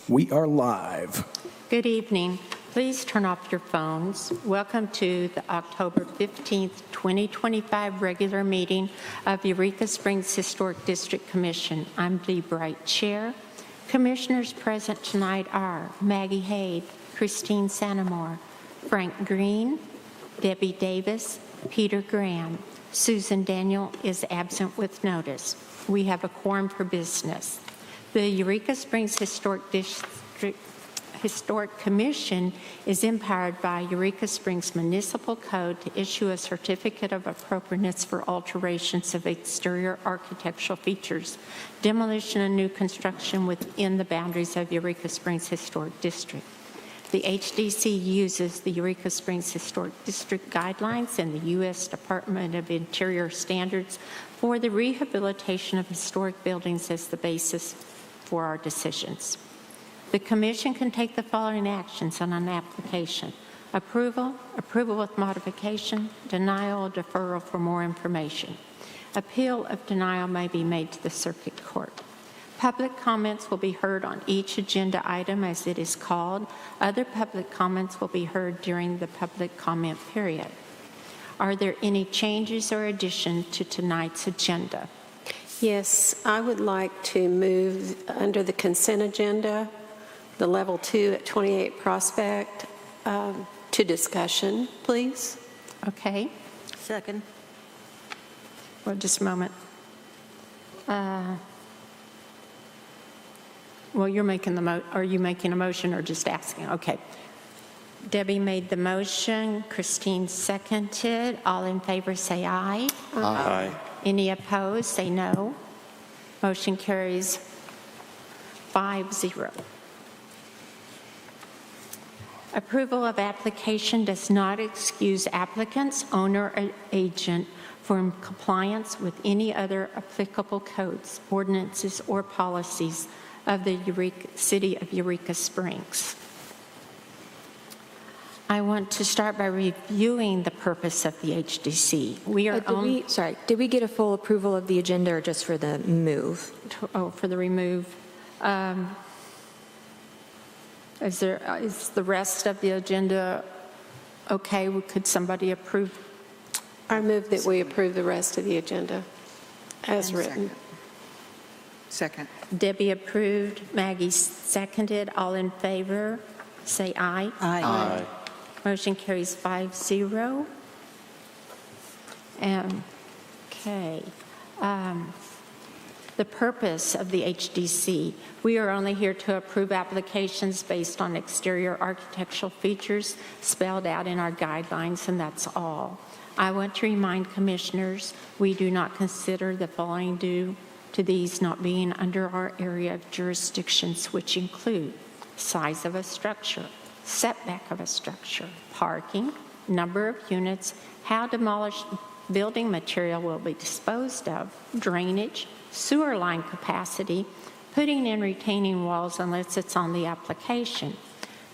We are live. Good evening. Please turn off your phones. Welcome to the October 15th, 2025 regular meeting of Eureka Springs Historic District Commission. I'm Dee Bright, Chair. Commissioners present tonight are Maggie Haid, Christine Santamore, Frank Green, Debbie Davis, Peter Graham. Susan Daniel is absent with notice. We have a quorum for business. The Eureka Springs Historic Commission is empowered by Eureka Springs Municipal Code to issue a certificate of appropriateness for alterations of exterior architectural features, demolition and new construction within the boundaries of Eureka Springs Historic District. The HDC uses the Eureka Springs Historic District guidelines and the U.S. Department of Interior standards for the rehabilitation of historic buildings as the basis for our decisions. The Commission can take the following actions on an application: approval, approval with modification, denial, or deferral for more information. Appeal of denial may be made to the Circuit Court. Public comments will be heard on each agenda item as it is called. Other public comments will be heard during the public comment period. Are there any changes or additions to tonight's agenda? Yes, I would like to move under the consent agenda, the level 2 at 28 Prospect, to discussion, please. Okay. Second. Well, just a moment. Well, you're making are you making a motion or just asking? Okay. Debbie made the motion. Christine seconded. All in favor say aye. Aye. Any opposed say no. Motion carries 5-0. Approval of application does not excuse applicants, owner, or agent from compliance with any other applicable codes, ordinances, or policies of the City of Eureka Springs. I want to start by reviewing the purpose of the HDC. Did we get a full approval of the agenda or just for the move? For the remove. Is the rest of the agenda okay? Could somebody approve? I move that we approve the rest of the agenda as written. Second. Debbie approved. Maggie seconded. All in favor say aye. Aye. Motion carries 5-0. Okay. The purpose of the HDC: we are only here to approve applications based on exterior architectural features spelled out in our guidelines, and that's all. I want to remind commissioners we do not consider the following due to these not being under our area of jurisdictions, which include size of a structure, setback of a structure, parking, number of units, how demolished building material will be disposed of, drainage, sewer line capacity, putting in retaining walls unless it's on the application.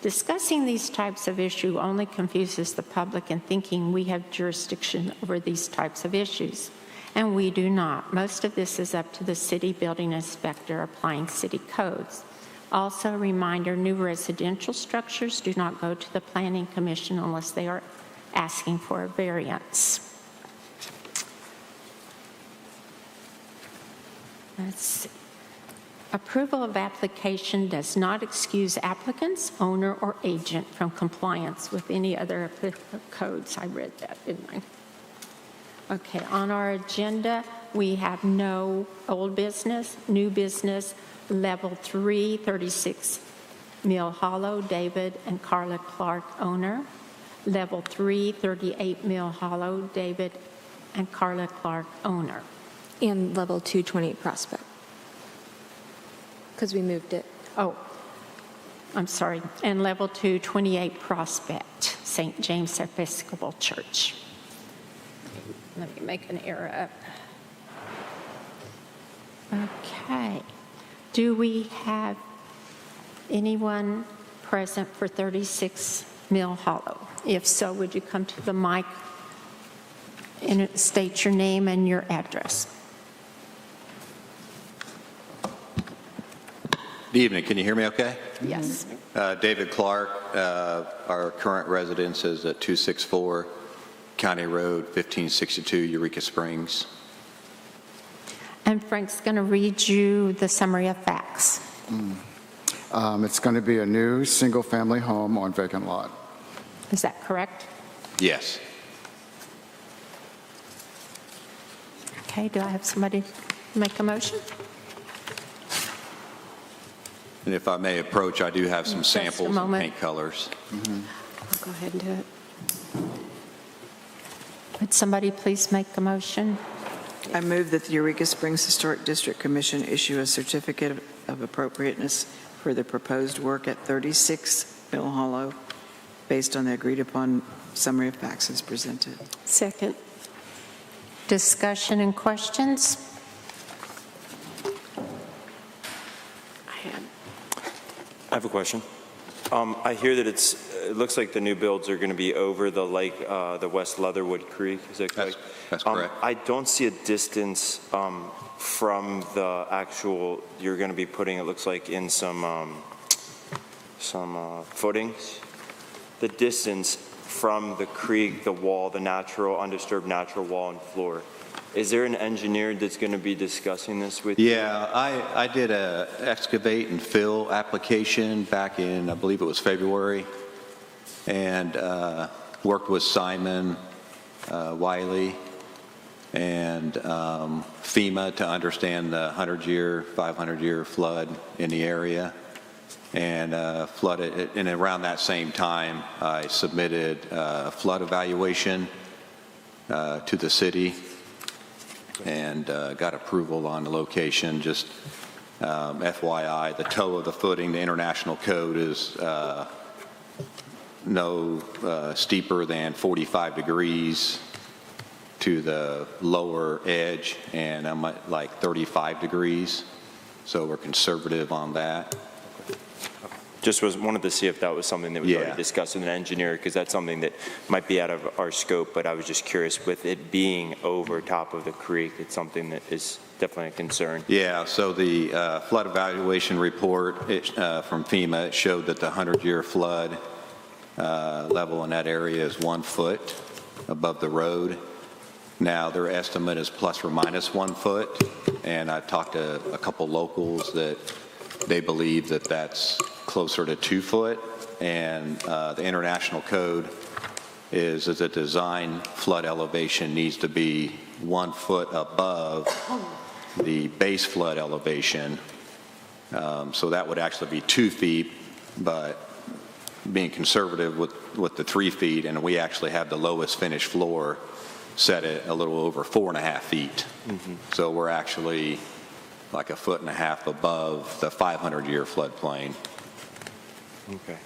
Discussing these types of issues only confuses the public in thinking we have jurisdiction over these types of issues, and we do not. Most of this is up to the city building inspector applying city codes. Also, a reminder, new residential structures do not go to the Planning Commission unless they are asking for a variance. Let's see. Approval of application does not excuse applicants, owner, or agent from compliance with any other applicable codes. I read that, didn't I? Okay, on our agenda, we have no old business, new business, level 3, 36 Mill Hollow, David and Carla Clark, owner. Level 3, 38 Mill Hollow, David and Carla Clark, owner. And level 2, 28 Prospect. Because we moved it. Oh, I'm sorry. And level 2, 28 Prospect, St. James Episcopal Church. Let me make an error up. Okay. Do we have anyone present for 36 Mill Hollow? If so, would you come to the mic and state your name and your address? Good evening. Can you hear me okay? Yes. David Clark, our current residence is at 264 County Road, 1562, Eureka Springs. And Frank's going to read you the summary of facts. It's going to be a new single-family home on vacant lot. Is that correct? Yes. Okay, do I have somebody make a motion? And if I may approach, I do have some Just a samples of moment. paint colors. I'll go ahead and do it. Would somebody please make a motion? I move that the Eureka Springs Historic District Commission issue a certificate of appropriateness for the proposed work at 36 Mill Hollow based on the agreed-upon summary of facts as presented. Second. Discussion and questions? I have a question. I hear that it looks like the new builds are going to be over the lake, the West Leatherwood Creek. Is that correct? That's correct. I don't see a distance from the actual, you're going to be putting, it looks like, in some footings. The distance from the creek, the wall, the natural, undisturbed natural wall and floor. Is there an engineer that's going to be discussing this with you? Yeah, I did a excavate and fill application back in, I believe it was February, and worked with Simon Wiley and FEMA to understand the 100-year, 500-year flood in the area. And flooded, and around that same time, I submitted a flood evaluation to the city and got approval on the location. Just FYI, the toe of the footing, the international code is no steeper than 45 degrees to the lower edge, and I'm at like 35 degrees, so we're conservative on that. Just wanted to see if that was something that was Yeah. already discussed with an engineer, because that's something that might be out of our scope, but I was just curious, with it being over top of the creek, it's something that is definitely a concern. Yeah, so the flood evaluation report from FEMA, it showed that the 100-year flood level in that area is 1 foot above the road. Now, their estimate is plus or minus 1 foot, and I talked to a couple locals that they believe that that's closer to 2 foot, and the international code is that the design flood elevation needs to be 1 foot above the base flood elevation. So that would actually be 2 feet, but being conservative with the 3 feet, and we actually have the lowest finished floor set at a little over 4.5 feet. So we're actually like 1.5 feet above the 500-year floodplain. Okay.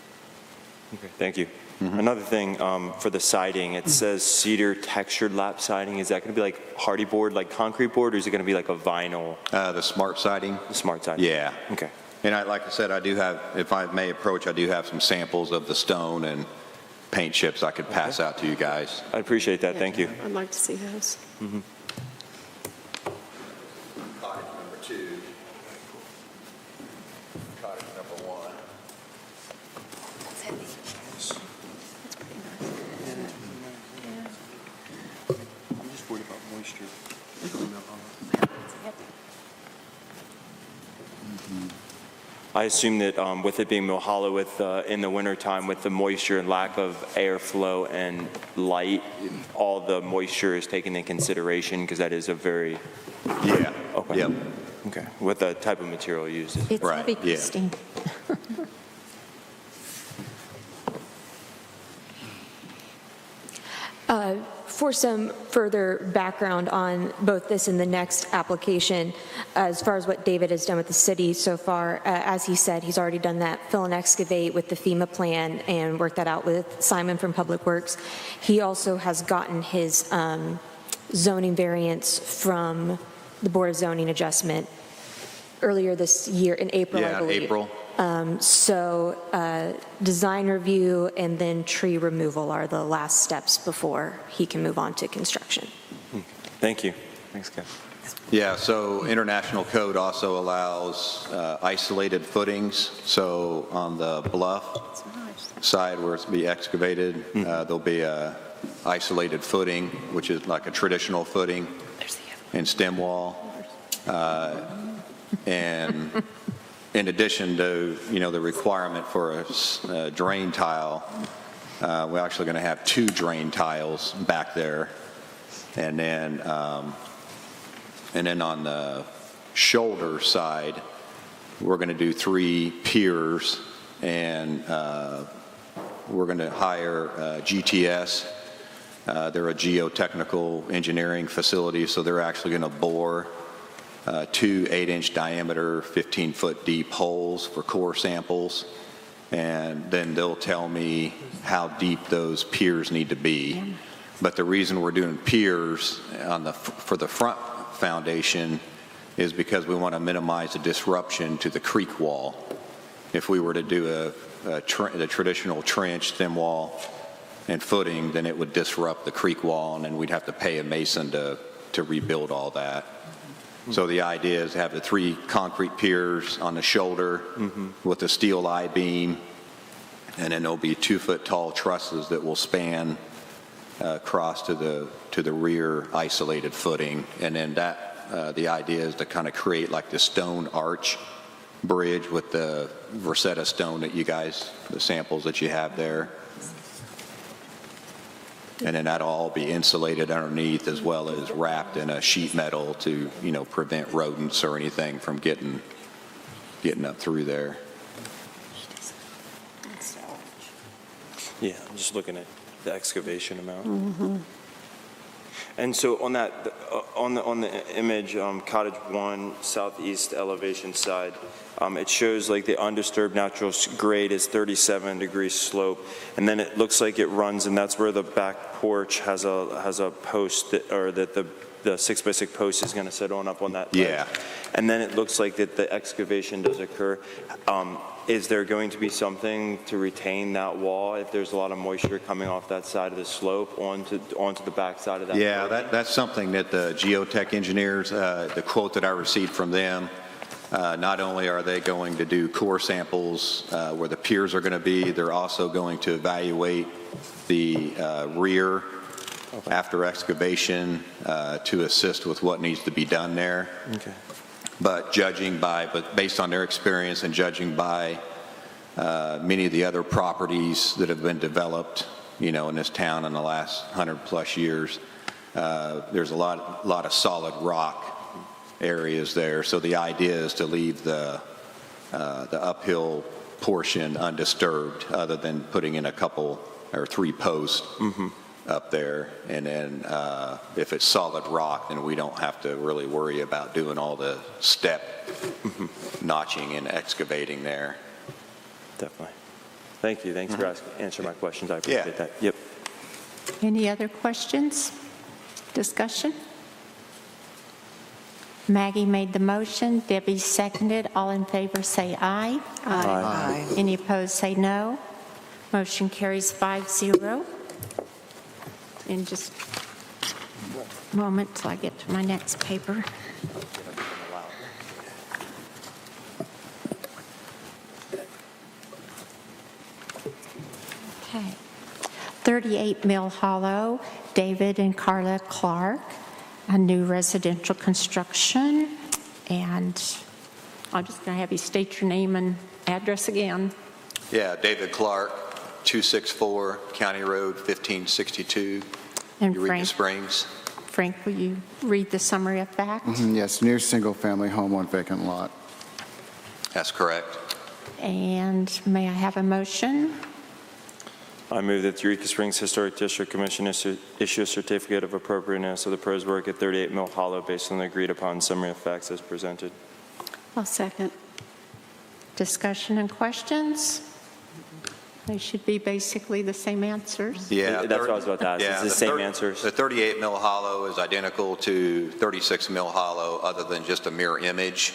Okay, thank you. Another thing, for the siding, it says cedar textured lap siding. Is that going to be like hardy board, like concrete board, or is it going to be like a vinyl, The smart siding? smart siding? Yeah. Okay. And like I said, I do have, if I may approach, I do have some samples of the stone and paint chips I could pass out to you guys. I appreciate that. Thank you. I'd like to see those. Cottage number 2. Cottage number 1. I'm just worried about moisture. I assume that with it being Mill Hollow, in the wintertime, with the moisture and lack of airflow and light, all the moisture is taken into consideration, because that is a very, Yeah. Okay. Yep. okay, with the type of material used. It's Right, heavy, yeah. Christine. For some further background on both this and the next application, as far as what David has done with the city so far, as he said, he's already done that fill and excavate with the FEMA plan and worked that out with Simon from Public Works. He also has gotten his zoning variance from the Board of Zoning Adjustment earlier this year, in April, I Yeah, believe. April. So design review and then tree removal are the last steps before he can move on to construction. Thank you. Thanks, Kev. Yeah, so international code also allows isolated footings. So on the bluff side where it's be excavated, there'll be a isolated footing, which is like a traditional footing and stem wall. And in addition to, the requirement for a drain tile, we're actually going to have 2 drain tiles back there. And then on the shoulder side, we're going to do 3 piers, and we're going to hire GTS. They're a geotechnical engineering facility, so they're actually going to bore 2 8-inch diameter, 15-foot deep holes for core samples, and then they'll tell me how deep those piers need to be. But the reason we're doing piers for the front foundation is because we want to minimize the disruption to the creek wall. If we were to do the traditional trench, stem wall, and footing, then it would disrupt the creek wall, and then we'd have to pay a mason to rebuild all that. So the idea is to have the 3 concrete piers on the shoulder with a steel I-beam, and then there'll be 2-foot tall trusses that will span across to the rear isolated footing. And then the idea is to kind of create like this stone arch bridge with the Versetta stone that the samples that you have there. And then that'll all be insulated underneath as well as wrapped in a sheet metal to, prevent rodents or anything from getting up through there. Yeah, I'm just looking at the excavation amount. And so on that, on the image, Cottage 1 southeast elevation side, it shows like the undisturbed natural grade is 37 degrees slope, and then it looks like it runs, and that's where the back porch has a post that the 6x6 post is going to sit up on that ledge. Yeah. And then it looks like that the excavation does occur. Is there going to be something to retain that wall if there's a lot of moisture coming off that side of the slope onto the back side of that? Yeah, that's something that the geotech engineers, the quote that I received from them, not only are they going to do core samples where the piers are going to be, they're also going to evaluate the rear after excavation to assist with what needs to be done there. Okay. But based on their experience and judging by many of the other properties that have been developed, in this town in the last 100+ years, there's a lot of solid rock areas there. So the idea is to leave the uphill portion undisturbed, other than putting in a couple or 3 posts up there. And then if it's solid rock, then we don't have to really worry about doing all the step notching and excavating there. Definitely. Thank you. Thanks for answering my questions. I appreciate that. Yep. Any other questions? Discussion? Maggie made the motion. Debbie seconded. All in favor say aye. Aye. Any opposed say no. Motion carries 5-0. In just a moment till I get to my next paper. Okay. 38 Mill Hollow, David and Carla Clark, a new residential construction. And I'm just going to have you state your name and address again. Yeah, David Clark, 264 County Road 1562, And Eureka Springs. Frank, will you read the summary of facts? Yes, new single-family home on vacant lot. That's correct. And may I have a motion? I move that the Eureka Springs Historic District Commission issue a certificate of appropriateness of the proposed work at 38 Mill Hollow based on the agreed upon summary of facts as presented. I'll second. Discussion and questions? They should be basically the same answers. Yeah, That's what I was about to ask. It's the same answers. The 38 Mill Hollow is identical to 36 Mill Hollow, other than just a mirror image.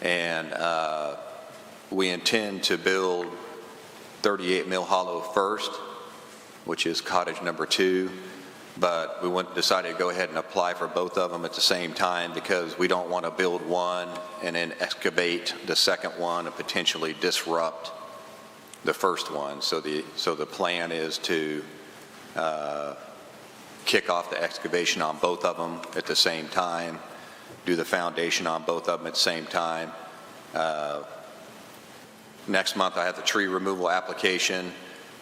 And we intend to build 38 Mill Hollow first, which is cottage number 2. but we decided to go ahead and apply for both of them at the same time because we don't want to build one and then excavate the second one and potentially disrupt the first one. So the plan is to kick off the excavation on both of them at the same time, do the foundation on both of them at the same time. Next month I have the tree removal application.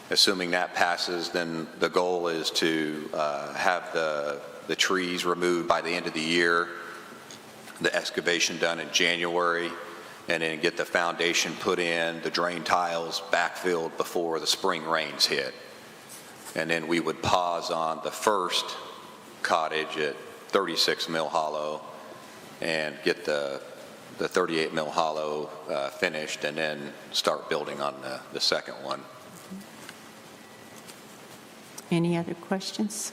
Assuming that passes, then the goal is to have the trees removed by the end of the year, the excavation done in January, and then get the foundation put in, the drain tiles backfilled before the spring rains hit. And then we would pause on the first cottage at 36 Mill Hollow and get the 38 Mill Hollow finished, and then start building on the second one. Any other questions?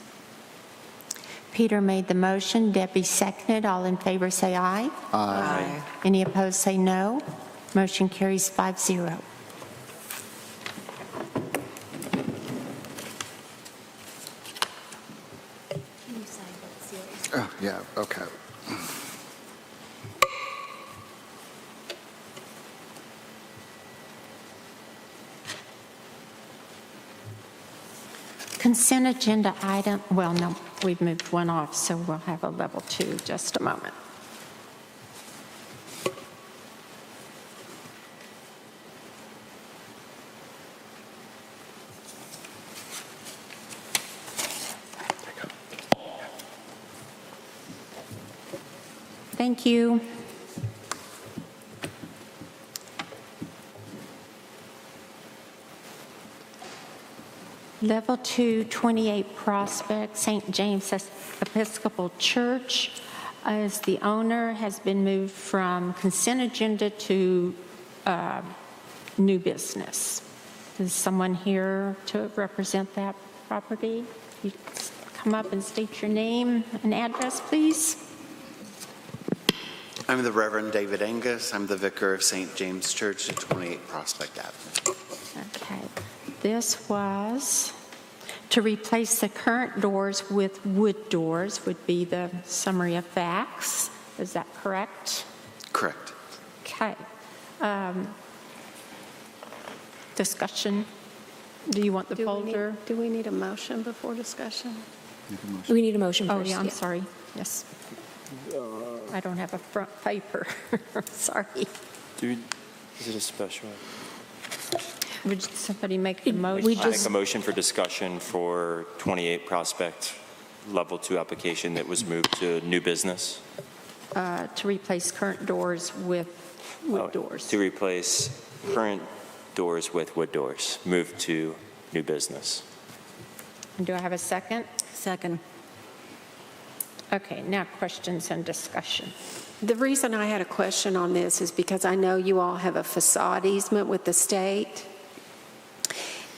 Peter made the motion, Debbie seconded. All in favor say aye. Aye. Any opposed say no. Motion carries 5-0. Oh, yeah, okay. Consent agenda item, well, no, we've moved one off, so we'll have a level 2 just a moment. Thank you. Level 2, 28 Prospect, St. James Episcopal Church. As the owner, has been moved from consent agenda to new business. Is someone here to represent that property? You come up and state your name and address, please. I'm the Reverend David Angus. I'm the vicar of St. James Church at 28 Prospect Avenue. Okay. This was to replace the current doors with wood doors would be the summary of facts. Is that correct? Correct. Okay. Discussion. Do you want the folder? Do we need a motion before discussion? We need a motion first. Oh, yeah, I'm yeah. sorry. Yes. I don't have a front paper. Sorry. Is it a special? Would somebody make the motion? We I make just- a motion for discussion for 28 Prospect Level 2 application that was moved to new business. To replace current doors with wood doors. To replace current doors with wood doors, moved to new business. And do I have a second? Second. Okay, now questions and discussion. The reason I had a question on this is because I know you all have a facade easement with the state.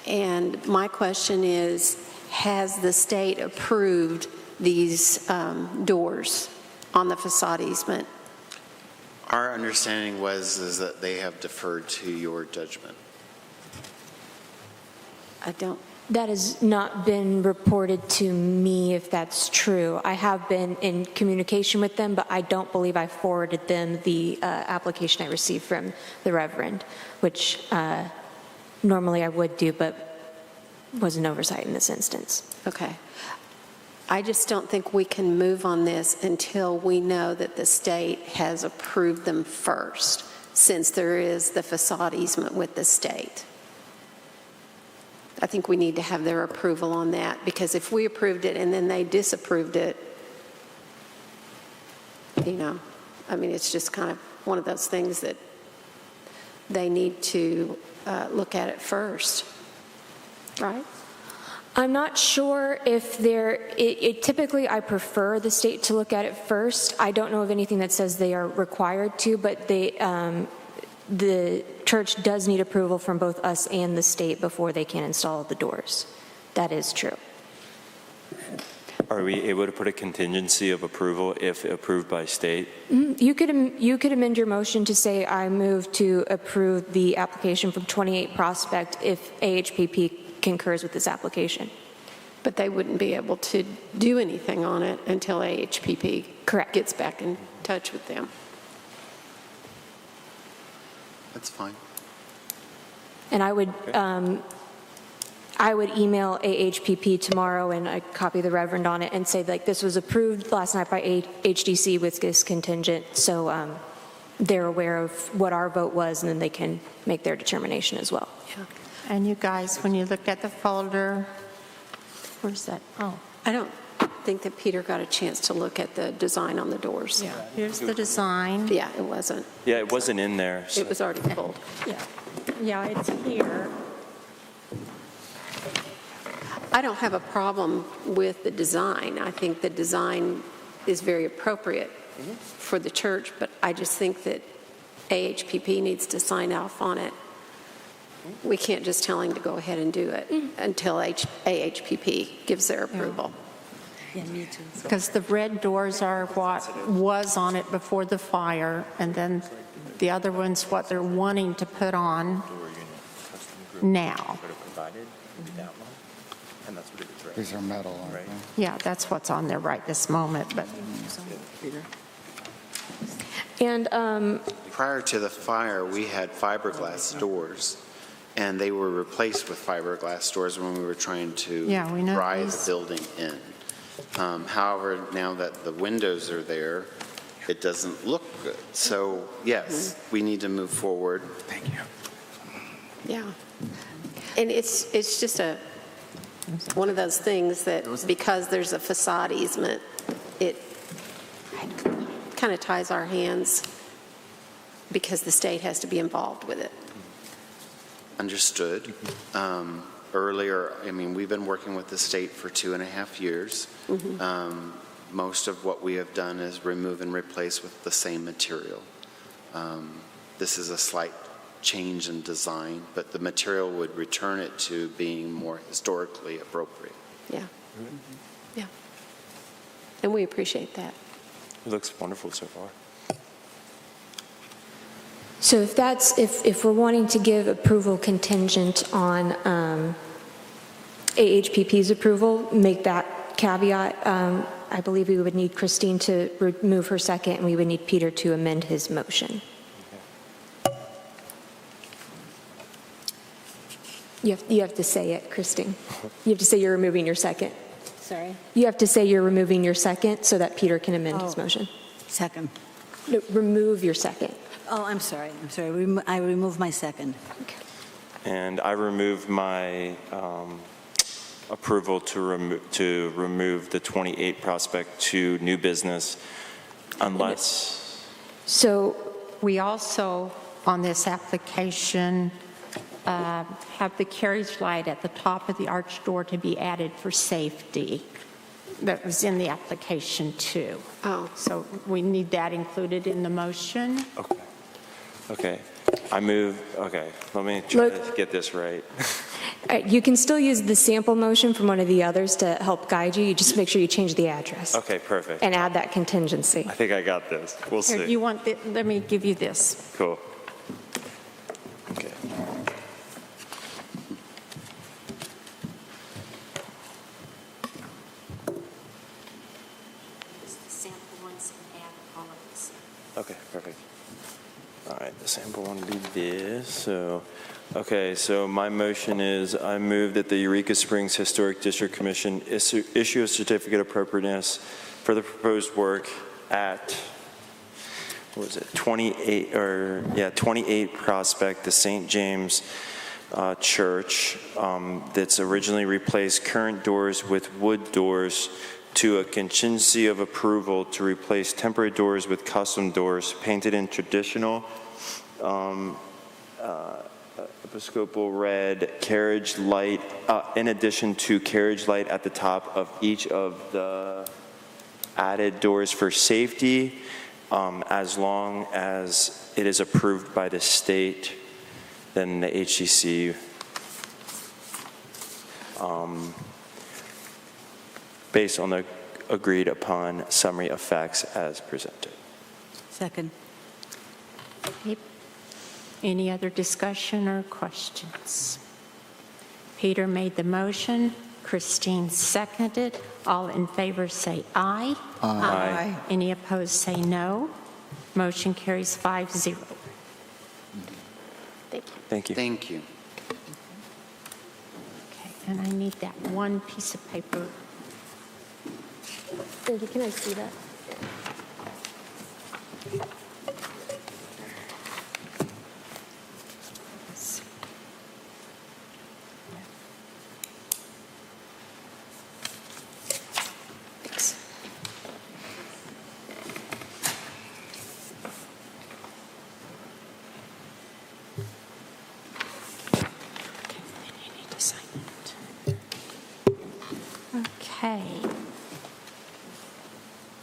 And my question is, has the state approved these doors on the facade easement? Our understanding is that they have deferred to your judgment. I don't. That has not been reported to me if that's true. I have been in communication with them, but I don't believe I forwarded them the application I received from the Reverend, which normally I would do, but was an oversight in this instance. Okay. I just don't think we can move on this until we know that the state has approved them first, since there is the facade easement with the state. I think we need to have their approval on that, because if we approved it and then they disapproved it, I mean, it's just kind of one of those things that they need to look at it first, right? I'm not sure if typically I prefer the state to look at it first. I don't know of anything that says they are required to, but the church does need approval from both us and the state before they can install the doors. That is true. Are we able to put a contingency of approval if approved by state? You could amend your motion to say I move to approve the application from 28 Prospect if AHPP concurs with this application. But they wouldn't be able to do anything on it until AHPP Correct. gets back in touch with them. That's fine. And I would email AHPP tomorrow and I copy the Reverend on it and say, like, this was approved last night by HDC with this contingent, so they're aware of what our vote was, and then they can make their determination as well. And you guys, when you look at the folder, where's that? Oh, I don't think that Peter got a chance to look at the design on the doors. yeah, here's the design. Yeah, it wasn't. Yeah, it wasn't in there. so- It was already pulled. Yeah, it's here. I don't have a problem with the design. I think the design is very appropriate for the church, but I just think that AHPP needs to sign off on it. We can't just tell him to go ahead and do it until AHPP gives their approval. Yeah, me too. Because the red doors are what was on it before the fire, and then the other one's what they're wanting to put on now. These are metal, aren't they? Yeah, that's what's on there right this moment, but And Prior to the fire, we had fiberglass doors, and they were replaced with fiberglass doors when we were trying to Yeah, we know dry the these. building in. However, now that the windows are there, it doesn't look good. So, yes, we need to move forward. Thank you. Yeah. And it's just one of those things that because there's a facade easement, it kind of ties our hands because the state has to be involved with it. Understood. Earlier, I mean, we've been working with the state for 2.5 years. Most of what we have done is remove and replace with the same material. This is a slight change in design, but the material would return it to being more historically appropriate. Yeah. Yeah. And we appreciate that. It looks wonderful so far. so if we're wanting to give approval contingent on AHPP's approval, make that caveat, I believe we would need Christine to remove her second, and we would need Peter to amend his motion. You have to say it, Christine. You have to say you're removing your second. Sorry? You have to say you're removing your second so that Peter can amend his Oh. motion. Second. No, remove your second. Oh, I'm sorry. I remove my second. And I remove my approval to remove the 28 Prospect to new business unless, So, we also, on this application, have the carriage light at the top of the arch door to be added for safety. That was in the application too. Oh. So we need that included in the motion. okay. Let me try to Look- get this right. you can still use the sample motion from one of the others to help guide you. You just make sure you change the address Okay, perfect. and add that contingency. I think I got this. We'll Here, see. you want, let me give you this. Cool. Okay. Okay, perfect. All right, the sample one will be this. So my motion is I move that the Eureka Springs Historic District Commission issue a certificate of appropriateness for the proposed work at, 28 Prospect, the St. James Church, that's originally replaced current doors with wood doors to a contingency of approval to replace temporary doors with custom doors painted in traditional Episcopal red carriage light, in addition to carriage light at the top of each of the added doors for safety, as long as it is approved by the state, then the HCC based on the agreed upon summary of facts as presented. Second. Any other discussion or questions? Peter made the motion. Christine seconded. All in favor say aye. Aye. Any opposed say no. Motion carries 5-0. Thank Thank you. you. Thank you. Okay, and I need that one piece of paper. Thank you. Can I see that? Thanks. Okay, and you need to sign it. Okay.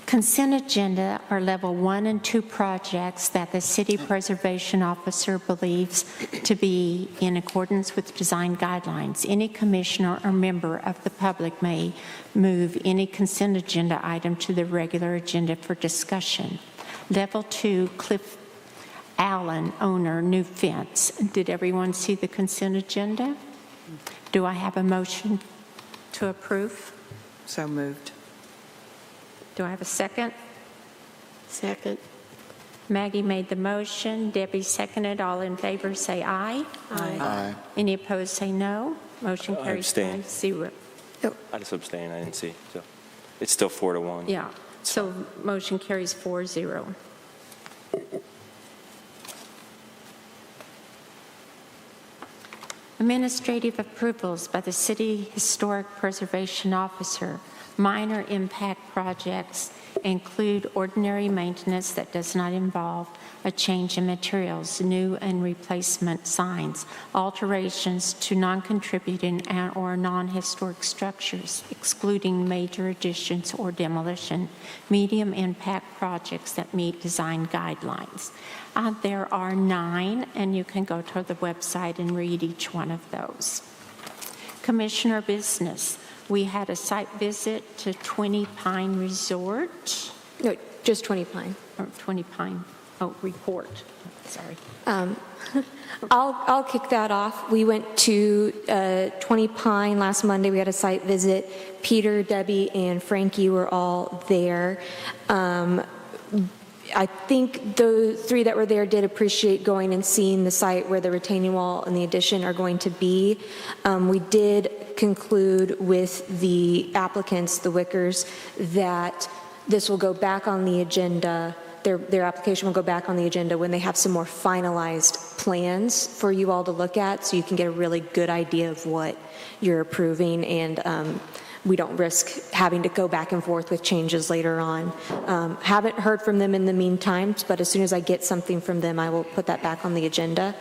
Consent agenda are level 1 and 2 projects that the city preservation officer believes to be in accordance with design guidelines. Any commissioner or member of the public may move any consent agenda item to the regular agenda for discussion. Level 2, Cliff Allen, owner, new fence. Did everyone see the consent agenda? Do I have a motion to approve? So moved. Do I have a second? Second. Maggie made the motion. Debbie seconded. All in favor say aye. Aye. Any opposed say no. Motion I carries abstain. 5-0. I just abstained, I didn't see, so it's still 4-1. Yeah, so motion carries 4-0. Administrative approvals by the City Historic Preservation Officer. Minor impact projects include ordinary maintenance that does not involve a change in materials, new and replacement signs, alterations to non-contributing or non-historic structures, excluding major additions or demolition, medium impact projects that meet design guidelines. There are 9, and you can go to the website and read each one of those. Commissioner business. We had a site visit to 20 Pine Resort, No, just 20 Pine. or 20 Pine, report, sorry. I'll kick that off. We went to 20 Pine last Monday. We had a site visit. Peter, Debbie, and Frankie were all there. I think the 3 that were there did appreciate going and seeing the site where the retaining wall and the addition are going to be. We did conclude with the applicants, the Wickers, that this will go back on the agenda. Their application will go back on the agenda when they have some more finalized plans for you all to look at, so you can get a really good idea of what you're approving, and we don't risk having to go back and forth with changes later on. Haven't heard from them in the meantime, but as soon as I get something from them, I will put that back on the agenda.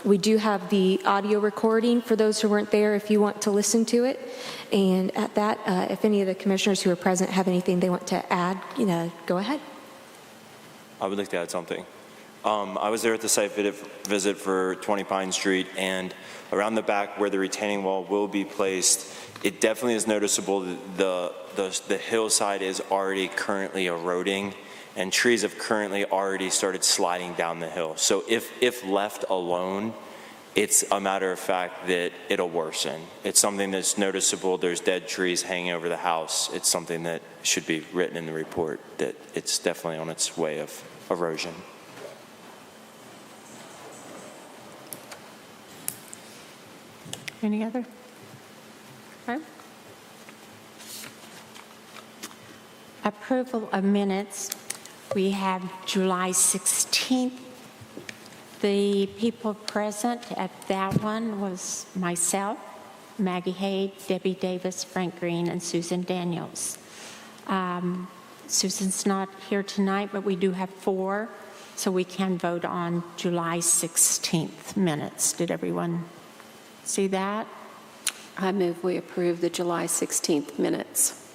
We do have the audio recording for those who weren't there if you want to listen to it. And at that, if any of the commissioners who are present have anything they want to add, go ahead. I would like to add something. I was there at the site visit for 20 Pine Street, and around the back where the retaining wall will be placed, it definitely is noticeable that the hillside is already currently eroding, and trees have currently already started sliding down the hill. So if left alone, it's a matter of fact that it'll worsen. It's something that's noticeable. There's dead trees hanging over the house. It's something that should be written in the report, that it's definitely on its way of erosion. Any other? Okay. Approval of minutes. We have July 16th. The people present at that one was myself, Maggie Haid, Debbie Davis, Frank Green, and Susan Daniels. Susan's not here tonight, but we do have 4, so we can vote on July 16th minutes. Did everyone see that? I move we approve the July 16th minutes.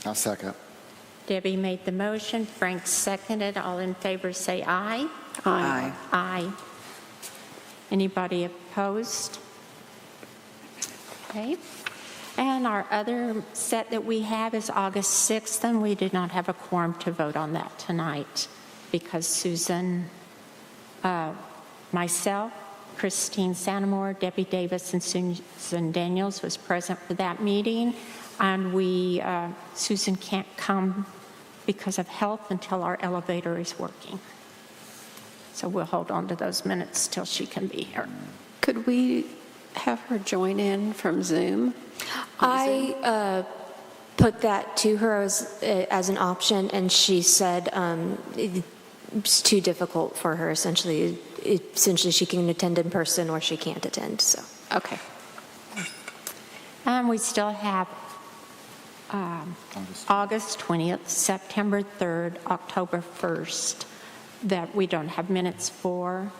I'll second. Debbie made the motion, Frank seconded. All in favor say aye. Aye. Aye. Anybody opposed? Okay. And our other set that we have is August 6th, and we did not have a quorum to vote on that tonight because Susan, myself, Christine Santamore, Debbie Davis, and Susan Daniels was present for that meeting. And Susan can't come because of health until our elevator is working. So we'll hold on to those minutes till she can be here. Could we have her join in from Zoom? I put that to her as an option, and she said it's too difficult for her. Essentially, she can attend in person or she can't attend. So Okay. And we still have August 20th, September 3rd, October 1st that we don't have minutes for.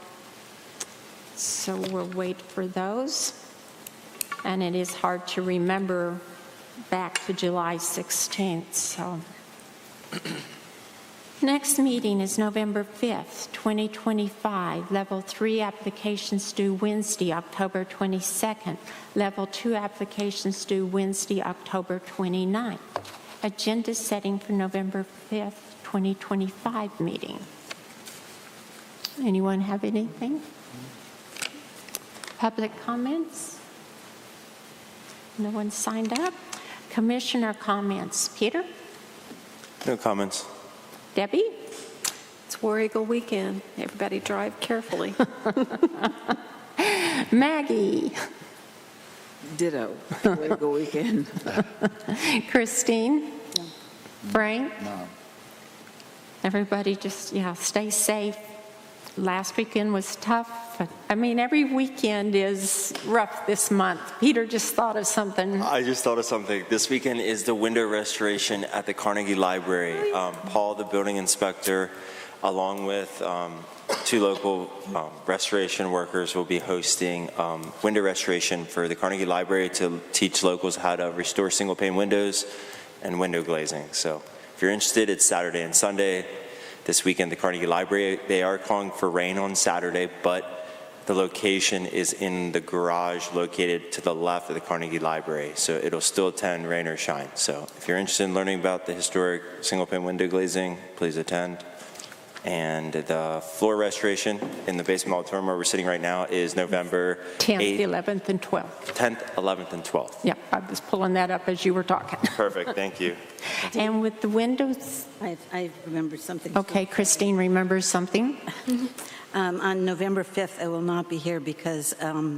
So we'll wait for those. And it is hard to remember back to July 16th, so. Next meeting is November 5th, 2025. Level 3 applications due Wednesday, October 22nd. Level 2 applications due Wednesday, October 29th. Agenda setting for November 5th, 2025 meeting. Anyone have anything? Public comments? No one signed up? Commissioner comments. Peter? No comments. Debbie? It's War Eagle weekend. Everybody drive carefully. Maggie? Ditto. Way to go weekend. Christine? Frank? No. Everybody just, stay safe. Last weekend was tough, but every weekend is rough this month. Peter just thought of something. I just thought of something. This weekend is the window restoration at the Carnegie Library. Paul, the building inspector, along with two local restoration workers will be hosting window restoration for the Carnegie Library to teach locals how to restore single pane windows and window glazing. So if you're interested, it's Saturday and Sunday. This weekend, the Carnegie Library, they are calling for rain on Saturday, but the location is in the garage located to the left of the Carnegie Library. So it'll still attend rain or shine. So if you're interested in learning about the historic single pane window glazing, please attend. And the floor restoration in the basement auditorium where we're sitting right now is November 10th, 8th, 11th, and 12th. 10th, 11th, and 12th. Yep, I was pulling that up as you were talking. Perfect, thank you. And with the windows, I remember something. okay, Christine remembers something. On November 5th, I will not be here because I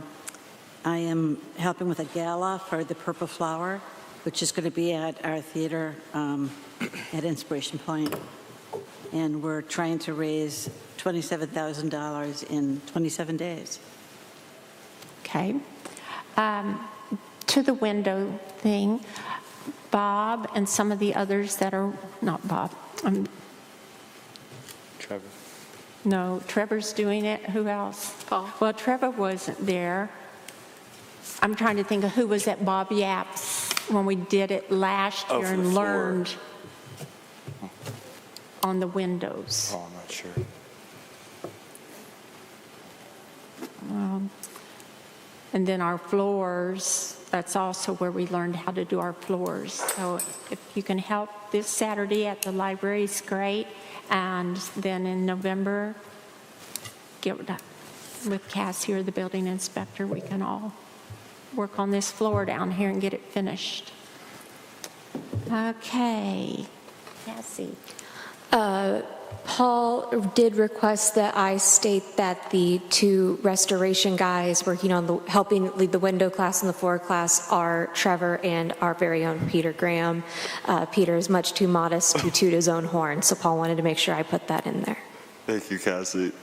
am helping with a gala for the Purple Flower, which is going to be at our theater at Inspiration Point. And we're trying to raise $27,000 in 27 days. Okay. To the window thing, Bob and some of the others that are, not Bob, Trevor. no, Trevor's doing it. Who else? Paul. Well, Trevor wasn't there. I'm trying to think of who was at Bob Yap's when we did it last Oh, year for the and floor. learned on the windows. Oh, I'm not sure. And then our floors, that's also where we learned how to do our floors. So if you can help this Saturday at the library, it's great. And then in November, get with Cassie or the building inspector, we can all work on this floor down here and get it finished. Okay, Cassie. Paul did request that I state that the two restoration guys working on helping lead the window class and the floor class are Trevor and our very own Peter Graham. Peter is much too modest to toot his own horn, so Paul wanted to make sure I put that in there. Thank you, Cassie.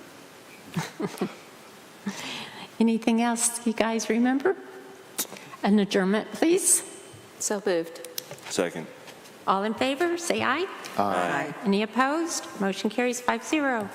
Anything else you guys remember? An adjournment, please. So moved. Second. All in favor, say aye. Aye. Any opposed? Motion carries 5-0.